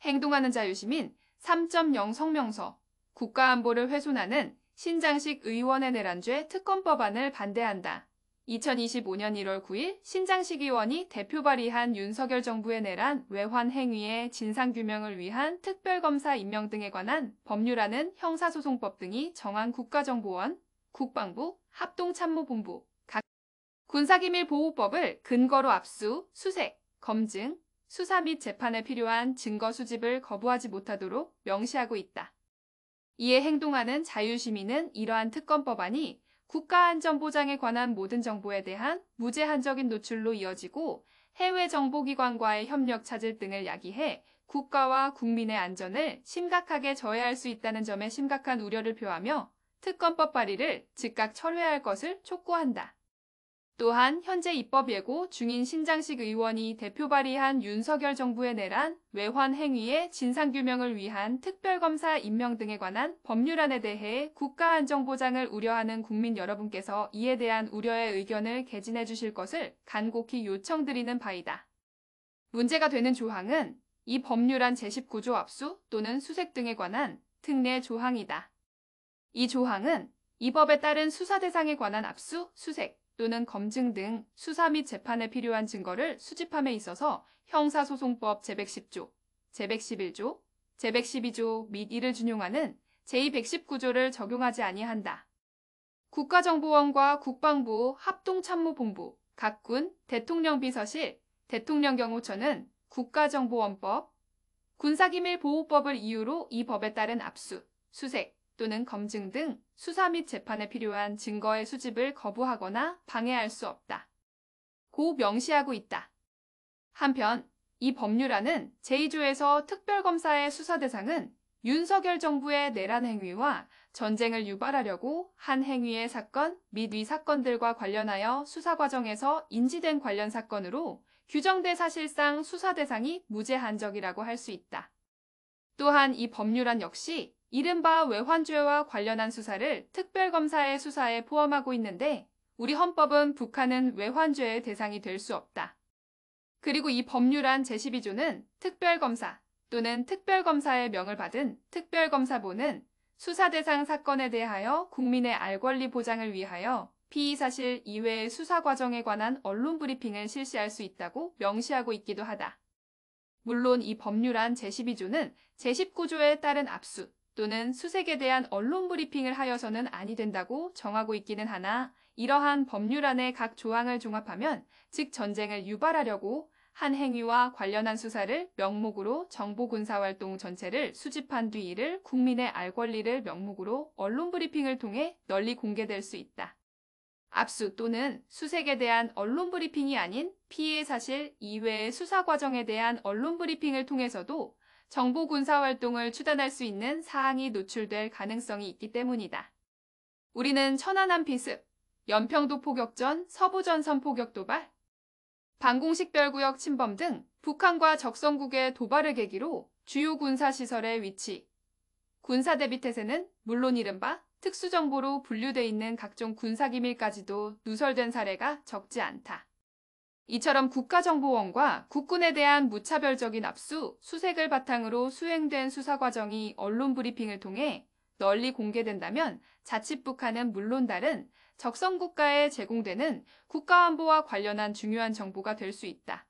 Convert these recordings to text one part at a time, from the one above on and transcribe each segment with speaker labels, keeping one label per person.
Speaker 1: 행동하는 자유시민 3.0 성명서 국가안보를 훼손하는 신장식 의원의 내란죄 특검법안을 반대한다. 2025년 1월 9일 신장식 의원이 대표 발의한 윤석열 정부의 내란 외환 행위의 진상규명을 위한 특별검사 임명 등에 관한 법률안은 형사소송법 등이 정한 국가정보원, 국방부, 합동참모본부, 각 군사기밀보호법을 근거로 압수, 수색, 검증, 수사 및 재판에 필요한 증거 수집을 거부하지 못하도록 명시하고 있다. 이에 행동하는 자유시민은 이러한 특검법안이 국가안전보장에 관한 모든 정보에 대한 무제한적인 노출로 이어지고 해외 정보기관과의 협력 차질 등을 야기해 국가와 국민의 안전을 심각하게 저해할 수 있다는 점에 심각한 우려를 표하며 특검법 발의를 즉각 철회할 것을 촉구한다. 또한 현재 입법 예고 중인 신장식 의원이 대표 발의한 윤석열 정부의 내란, 외환 행위의 진상규명을 위한 특별검사 임명 등에 관한 법률안에 대해 국가안전보장을 우려하는 국민 여러분께서 이에 대한 우려의 의견을 개진해 주실 것을 간곡히 요청드리는 바이다. 문제가 되는 조항은 이 법률안 제19조 압수 또는 수색 등에 관한 특례 조항이다. 이 조항은 이 법에 따른 수사 대상에 관한 압수, 수색, 또는 검증 등 수사 및 재판에 필요한 증거를 수집함에 있어서 형사소송법 제110조, 제111조, 제112조 및 이를 준용하는 제219조를 적용하지 아니한다. 국가정보원과 국방부, 합동참모본부, 각군, 대통령 비서실, 대통령경호처는 국가정보원법, 군사기밀보호법을 이유로 이 법에 따른 압수, 수색, 또는 검증 등 수사 및 재판에 필요한 증거의 수집을 거부하거나 방해할 수 없다. 고 명시하고 있다. 한편 이 법률안은 제2조에서 특별검사의 수사 대상은 윤석열 정부의 내란 행위와 전쟁을 유발하려고 한 행위의 사건 및 위 사건들과 관련하여 수사 과정에서 인지된 관련 사건으로 규정돼 사실상 수사 대상이 무제한적이라고 할 수 있다. 또한 이 법률안 역시 이른바 외환죄와 관련한 수사를 특별검사의 수사에 포함하고 있는데 우리 헌법은 북한은 외환죄의 대상이 될 수 없다. 그리고 이 법률안 제12조는 특별검사 또는 특별검사의 명을 받은 특별검사본은 수사 대상 사건에 대하여 국민의 알 권리 보장을 위하여 피의 사실 이외의 수사 과정에 관한 언론 브리핑을 실시할 수 있다고 명시하고 있기도 하다. 물론 이 법률안 제12조는 제19조에 따른 압수 또는 수색에 대한 언론 브리핑을 하여서는 아니 된다고 정하고 있기는 하나 이러한 법률안의 각 조항을 종합하면 즉 전쟁을 유발하려고 한 행위와 관련한 수사를 명목으로 정보군사활동 전체를 수집한 뒤 이를 국민의 알 권리를 명목으로 언론 브리핑을 통해 널리 공개될 수 있다. 압수 또는 수색에 대한 언론 브리핑이 아닌 피해 사실 이외의 수사 과정에 대한 언론 브리핑을 통해서도 정보 군사 활동을 추단할 수 있는 사항이 노출될 가능성이 있기 때문이다. 우리는 천안함 피습, 연평도 포격전, 서부전선 포격 도발, 방공식별구역 침범 등 북한과 적성국의 도발을 계기로 주요 군사시설의 위치, 군사대비태세는 물론 이른바 특수정보로 분류돼 있는 각종 군사기밀까지도 누설된 사례가 적지 않다. 이처럼 국가정보원과 국군에 대한 무차별적인 압수, 수색을 바탕으로 수행된 수사 과정이 언론 브리핑을 통해 널리 공개된다면 자칫 북한은 물론 다른 적성국가에 제공되는 국가안보와 관련한 중요한 정보가 될 수 있다.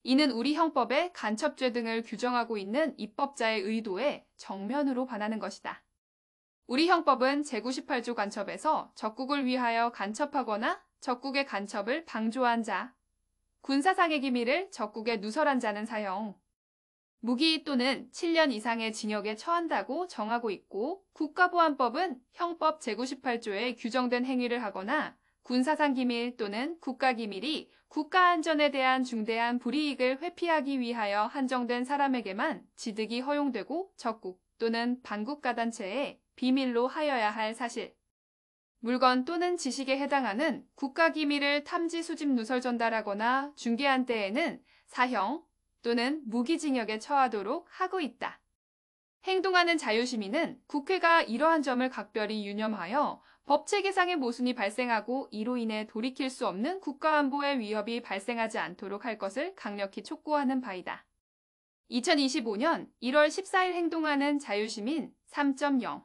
Speaker 1: 이는 우리 형법에 간첩죄 등을 규정하고 있는 입법자의 의도에 정면으로 반하는 것이다. 우리 형법은 제98조 간첩에서 적국을 위하여 간첩하거나 적국의 간첩을 방조한 자, 군사상의 기밀을 적국에 누설한 자는 사형, 무기 또는 7년 이상의 징역에 처한다고 정하고 있고 국가보안법은 형법 제98조에 규정된 행위를 하거나 군사상 기밀 또는 국가기밀이 국가안전에 대한 중대한 불이익을 회피하기 위하여 한정된 사람에게만 지득이 허용되고 적국 또는 반국가단체에 비밀로 하여야 할 사실, 물건 또는 지식에 해당하는 국가기밀을 탐지 수집 누설 전달하거나 중개한 때에는 사형 또는 무기징역에 처하도록 하고 있다. 행동하는 자유시민은 국회가 이러한 점을 각별히 유념하여 법체계상의 모순이 발생하고 이로 인해 돌이킬 수 없는 국가안보의 위협이 발생하지 않도록 할 것을 강력히 촉구하는 바이다. 2025년 1월 14일 행동하는 자유시민 3.0